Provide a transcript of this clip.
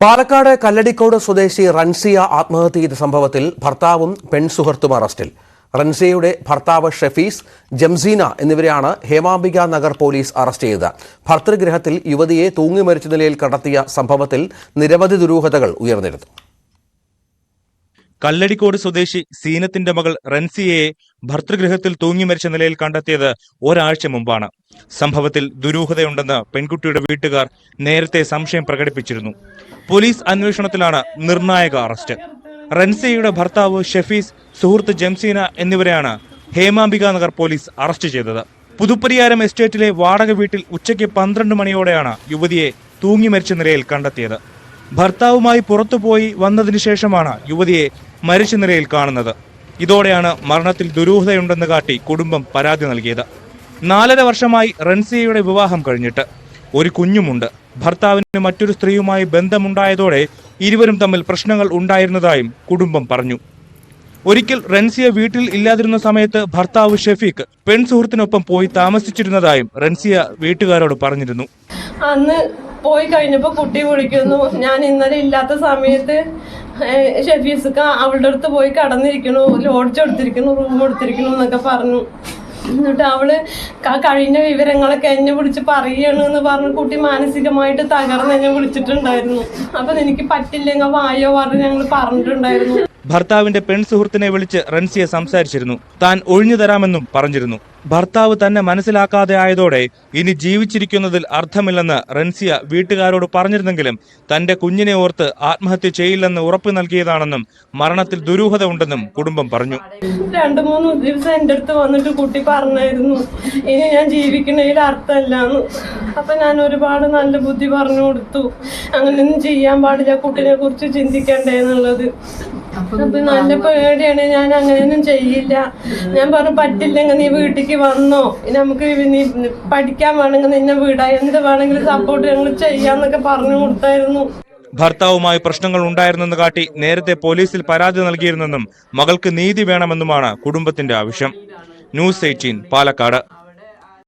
പാലക്കാട് കല്ലടിക്കോട് സ്വദേശി റൻസിയ ആത്മഹത്യ ചെയ്ത സംഭവത്തിൽ ഭർത്താവും പെൺസുഹൃത്തും അറസ്റ്റിൽ. റൻസിയയുടെ ഭർത്താവ് ഷഫീസ്, ജംസീന എന്നിവരെയാണ് ഹേമാംബിക നഗർ പോലീസ് അറസ്റ്റ് ചെയ്തത്. ഭർതൃഗൃഹത്തിൽ യുവതിയെ തൂങ്ങി മരിച്ച നിലയിൽ കണ്ടെത്തിയ സംഭവത്തിൽ നിരവധി ദുരൂഹതകൾ ഉയർന്നിരുന്നു. കല്ലടിക്കോട് സ്വദേശി സീനത്തിന്റെ മകൾ റൻസിയയെ ഭർതൃഗൃഹത്തിൽ തൂങ്ങി മരിച്ച നിലയിൽ കണ്ടെത്തിയത് ഒരാഴ്ച മുമ്പാണ്. സംഭവത്തിൽ ദുരൂഹതയുണ്ടെന്ന് പെൺകുട്ടിയുടെ വീട്ടുകാർ നേരത്തെ സംശയം പ്രകടിപ്പിച്ചിരുന്നു. പോലീസ് അന്വേഷണത്തിലാണ് നിർണായക അറസ്റ്റ്. റൻസിയയുടെ ഭർത്താവ് ഷഫീസ്, സുഹൃത്ത് ജംസീന എന്നിവരെയാണ് ഹേമാംബിക നഗർ പോലീസ് അറസ്റ്റ് ചെയ്തത്. പുതുപ്പരിയാരം എസ്റ്റേറ്റിലെ വാടക വീട്ടിൽ ഉച്ചയ്ക്ക് 12 മണിയോടെയാണ് യുവതിയെ തൂങ്ങി മരിച്ച നിലയിൽ കണ്ടെത്തിയത്. ഭർത്താവുമായി പുറത്തുപോയി വന്നതിനു ശേഷമാണ് യുവതിയെ മരിച്ച നിലയിൽ കാണുന്നത്. ഇതോടെയാണ് മരണത്തിൽ ദുരൂഹതയുണ്ടെന്ന് കാട്ടി കുടുംബം പരാതി നൽകിയത്. 4.5 വർഷമായി റൻസിയയുടെ വിവാഹം കഴിഞ്ഞിട്ട് ഒരു കുഞ്ഞുമുണ്ട്. ഭർത്താവിന് മറ്റൊരു സ്ത്രീയുമായി ബന്ധമുണ്ടായതോടെ ഇരുവരും തമ്മിൽ പ്രശ്നങ്ങൾ ഉണ്ടായിരുന്നതായും കുടുംബം പറഞ്ഞു. ഒരിക്കൽ റൻസിയ വീട്ടിൽ ഇല്ലാതിരുന്ന സമയത്ത് ഭർത്താവ് ഷഫീഖ് പെൺസുഹൃത്തിനൊപ്പം പോയി താമസിച്ചിരുന്നതായും റൻസിയ വീട്ടുകാരോട് പറഞ്ഞിരുന്നു. അന്ന് പോയി കഴിഞ്ഞപ്പോൾ കുട്ടി വിളിക്കുന്നു, ഞാൻ ഇന്നലെ ഇല്ലാത്ത സമയത്ത് ഷഫീസ്ക്ക് അവളുടെ അടുത്ത് പോയി കടന്നിരിക്കണു, ലോഡ്ജ് എടുത്തിരിക്കുന്നു, റൂം എടുത്തിരിക്കണു എന്നൊക്കെ പറഞ്ഞു. എന്നിട്ട് അവള് കഴിഞ്ഞ വിവരങ്ങളൊക്കെ എന്നെ വിളിച്ച് പറയണെന്ന് പറഞ്ഞു. കുട്ടി മാനസികമായിട്ട് തകർന്ന് എന്നെ വിളിച്ചിട്ടുണ്ടായിരുന്നു. അപ്പൊ എനിക്ക് പറ്റില്ലെങ്കിൽ വായോ പറഞ്ഞ് ഞങ്ങൾ പറഞ്ഞിട്ടുണ്ടായിരുന്നു. ഭർത്താവിന്റെ പെൺസുഹൃത്തിനെ വിളിച്ച് റൻസിയ സംസാരിച്ചിരുന്നു. താൻ ഒഴിഞ്ഞു തരാമെന്നും പറഞ്ഞിരുന്നു. ഭർത്താവ് തന്നെ മനസ്സിലാക്കാതെ ആയതോടെ ഇനി ജീവിച്ചിരിക്കുന്നതിൽ അർത്ഥമില്ലെന്ന് റൻസിയ വീട്ടുകാരോട് പറഞ്ഞിരുന്നെങ്കിലും തന്റെ കുഞ്ഞിനെ ഓർത്ത് ആത്മഹത്യ ചെയ്യില്ലെന്ന് ഉറപ്പു നൽകിയതാണെന്നും മരണത്തിൽ ദുരൂഹത ഉണ്ടെന്നും കുടുംബം പറഞ്ഞു. 2-3 ദിവസം എൻ്റെ അടുത്ത് വന്നിട്ട് കുട്ടി പറഞ്ഞായിരുന്നു, ഇനി ഞാൻ ജീവിക്കുന്നതിൽ അർത്ഥമില്ലാന്ന്. അപ്പൊ ഞാൻ ഒരുപാട് നല്ല ബുദ്ധി പറഞ്ഞു കൊടുത്തു, അങ്ങനെയൊന്നും ചെയ്യാൻ പാടില്ല, കുട്ടിനെ കുറിച്ച് ചിന്തിക്കണ്ടേ എന്നുള്ളത്. അപ്പൊ നല്ല പേടിയാണ്, ഞാൻ അങ്ങനെയൊന്നും ചെയ്യില്ല. ഞാൻ പറഞ്ഞു, പറ്റില്ലെങ്കിൽ നീ വീട്ടിലേക്ക് വന്നോ, നമുക്ക് നീ പഠിക്കാൻ വേണമെങ്കിൽ നിന്നെ വീടാ, എന്ത് വേണമെങ്കിലും സപ്പോർട്ട് ഞങ്ങൾ ചെയ്യാന്നൊക്കെ പറഞ്ഞു കൊടുത്തായിരുന്നു. ഭർത്താവുമായി പ്രശ്നങ്ങൾ ഉണ്ടായിരുന്നെന്ന് കാട്ടി നേരത്തെ പോലീസിൽ പരാതി നൽകിയിരുന്നെന്നും മകൾക്ക് നീതി വേണമെന്നുമാണ് കുടുംബത്തിന്റെ ആവശ്യം. ന്യൂസ് 18 പാലക്കാട്.